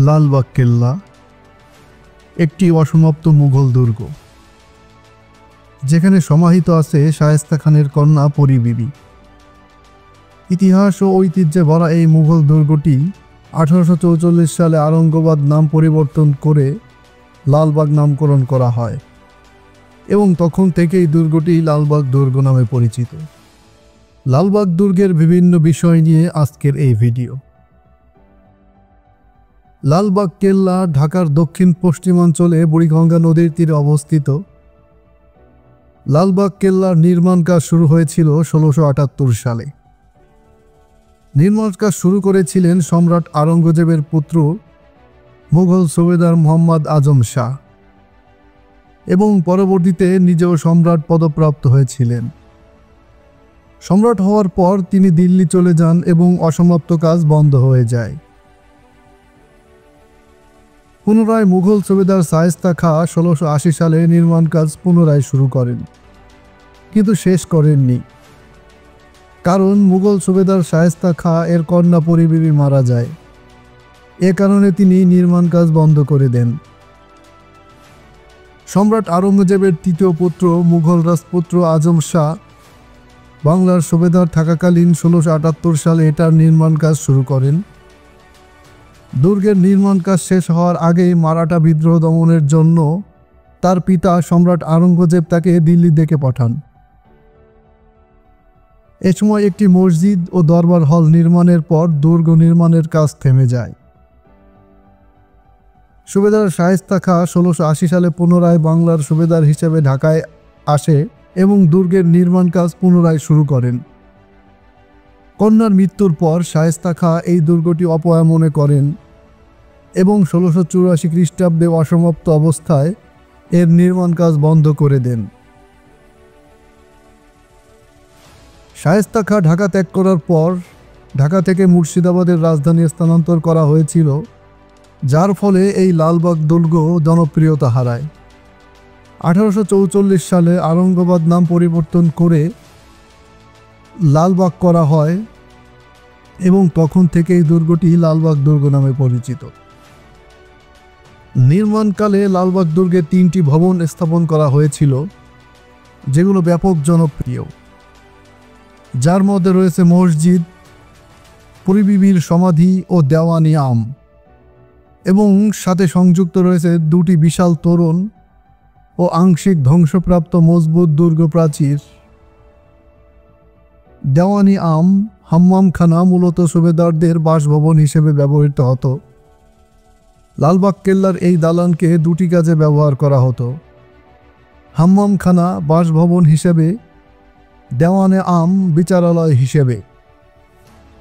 লালবাগ কেল্লা একটি অসমাপ্ত মুঘল দুর্গ, যেখানে সমাহিত আছে শায়েস্তা খানের কন্যা পরী বিবি। ইতিহাস ও ঐতিহ্যে ভরা এই মুঘল দুর্গটি 1844 সালে আরঙ্গাবাদ নাম পরিবর্তন করে লালবাগ নামকরণ করা হয় এবং তখন থেকেই দুর্গটি লালবাগ দুর্গ নামে পরিচিত। লালবাগ দুর্গের বিভিন্ন বিষয় নিয়ে আজকের এই ভিডিও। লালবাগ কেল্লা ঢাকার দক্ষিণ পশ্চিমাঞ্চলে বুড়িগঙ্গা নদীর তীরে অবস্থিত। লালবাগ কেল্লার নির্মাণ কাজ শুরু হয়েছিল 1678 সালে। নির্মাণ কাজ শুরু করেছিলেন সম্রাট আওরঙ্গজেবের পুত্র মুঘল সুবেদার মোহাম্মদ আজম শাহ এবং পরবর্তীতে নিজেও সম্রাট পদপ্রাপ্ত হয়েছিলেন। সম্রাট হওয়ার পর তিনি দিল্লি চলে যান এবং অসমাপ্ত কাজ বন্ধ হয়ে যায়। পুনরায় মুঘল সুবেদার শায়েস্তা খাঁ 1680 সালে নির্মাণ কাজ পুনরায় শুরু করেন, কিন্তু শেষ করেননি, কারণ মুঘল সুবেদার শায়েস্তা খাঁ এর কন্যা পরী বিবি মারা যায়। এ কারণে তিনি নির্মাণ কাজ বন্ধ করে দেন। সম্রাট আওরঙ্গজেবের তৃতীয় পুত্র মুঘল রাজপুত্র আজম শাহ বাংলার সুবেদার থাকাকালীন 1678 সালে এটার নির্মাণ কাজ শুরু করেন। দুর্গের নির্মাণ কাজ শেষ হওয়ার আগেই মারাঠা বিদ্রোহ দমনের জন্য তার পিতা সম্রাট আওরঙ্গজেব তাকে দিল্লি ডেকে পাঠান। এ সময় একটি মসজিদ ও দরবার হল নির্মাণের পর দুর্গ নির্মাণের কাজ থেমে যায়। সুবেদার শায়েস্তা খাঁ 1680 সালে পুনরায় বাংলার সুবেদার হিসেবে ঢাকায় আসে এবং দুর্গের নির্মাণ কাজ পুনরায় শুরু করেন। কন্যার মৃত্যুর পর শায়েস্তা খাঁ এই দুর্গটি অপয়া মনে করেন এবং 1684 খ্রিস্টাব্দে অসমাপ্ত অবস্থায় এর নির্মাণ কাজ বন্ধ করে দেন। শায়েস্তা খাঁ ঢাকা ত্যাগ করার পর ঢাকা থেকে মুর্শিদাবাদের রাজধানী স্থানান্তর করা হয়েছিল, যার ফলে এই লালবাগ দুর্গ জনপ্রিয়তা হারায়। 1844 সালে আরঙ্গাবাদ নাম পরিবর্তন করে লালবাগ করা হয় এবং তখন থেকেই দুর্গটি লালবাগ দুর্গ নামে পরিচিত। নির্মাণকালে লালবাগ দুর্গে 3টি ভবন স্থাপন করা হয়েছিল, যেগুলো ব্যাপক জনপ্রিয়, যার মধ্যে রয়েছে মসজিদ, পরী বিবির সমাধি ও দেওয়ানি আম, এবং সাথে সংযুক্ত রয়েছে 2টি বিশাল তোরণ ও আংশিক ধ্বংসপ্রাপ্ত মজবুত দুর্গ প্রাচীর। দেওয়ানি আম হাম্মামখানা মূলত সুবেদারদের বাসভবন হিসেবে ব্যবহৃত হতো। লালবাগ কেল্লার এই দালানকে 2টি কাজে ব্যবহার করা হতো: হাম্মামখানা বাসভবন হিসেবে, দেওয়ানে আম বিচারালয় হিসেবে।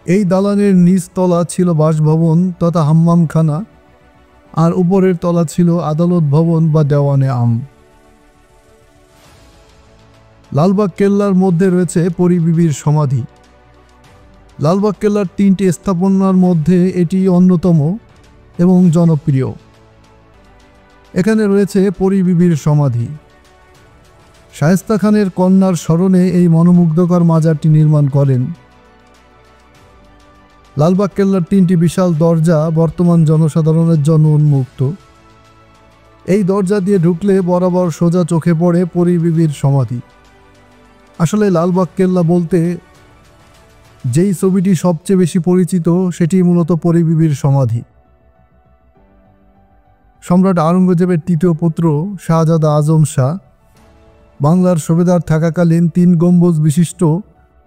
এই দালানের নিচ তলা ছিল বাসভবন তথা হাম্মামখানা আর উপরের তলা ছিল আদালত ভবন বা দেওয়ানে আম। লালবাগ কেল্লার মধ্যে রয়েছে পরী বিবির সমাধি। লালবাগ কেল্লার 3টি স্থাপনার মধ্যে এটি অন্যতম এবং জনপ্রিয়। এখানে রয়েছে পরী বিবির সমাধি। শায়েস্তা খানের কন্যার স্মরণে এই মনোমুগ্ধকর মাজারটি নির্মাণ করেন। লালবাগ কেল্লার 3টি বিশাল দরজা বর্তমান জনসাধারণের জন্য উন্মুক্ত। এই দরজা দিয়ে ঢুকলে বরাবর সোজা চোখে পড়ে পরী বিবির সমাধি। আসলে লালবাগ কেল্লা বলতে যেই ছবিটি সবচেয়ে বেশি পরিচিত সেটি মূলত পরী বিবির সমাধি। সম্রাট আওরঙ্গজেবের তৃতীয় পুত্র শাহজাদা আজম শাহ বাংলার সুবেদার থাকাকালীন 3 গম্বুজ বিশিষ্ট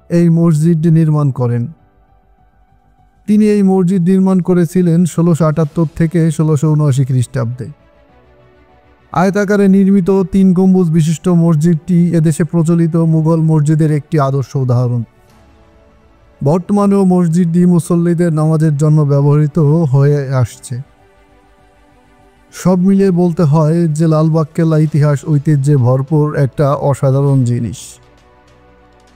এই মসজিদটি নির্মাণ করেন। তিনি এই মসজিদ নির্মাণ করেছিলেন 1678 থেকে 1679 খ্রিস্টাব্দে। আয়তাকারে নির্মিত 3 গম্বুজ বিশিষ্ট মসজিদটি এদেশে প্রচলিত মুঘল মসজিদের একটি আদর্শ উদাহরণ। বর্তমানেও মসজিদটি মুসল্লিদের নামাজের জন্য ব্যবহৃত হয়ে আসছে। সব মিলিয়ে বলতে হয় যে লালবাগ কেল্লা ইতিহাস ঐতিহ্যে ভরপুর একটা অসাধারণ জিনিস।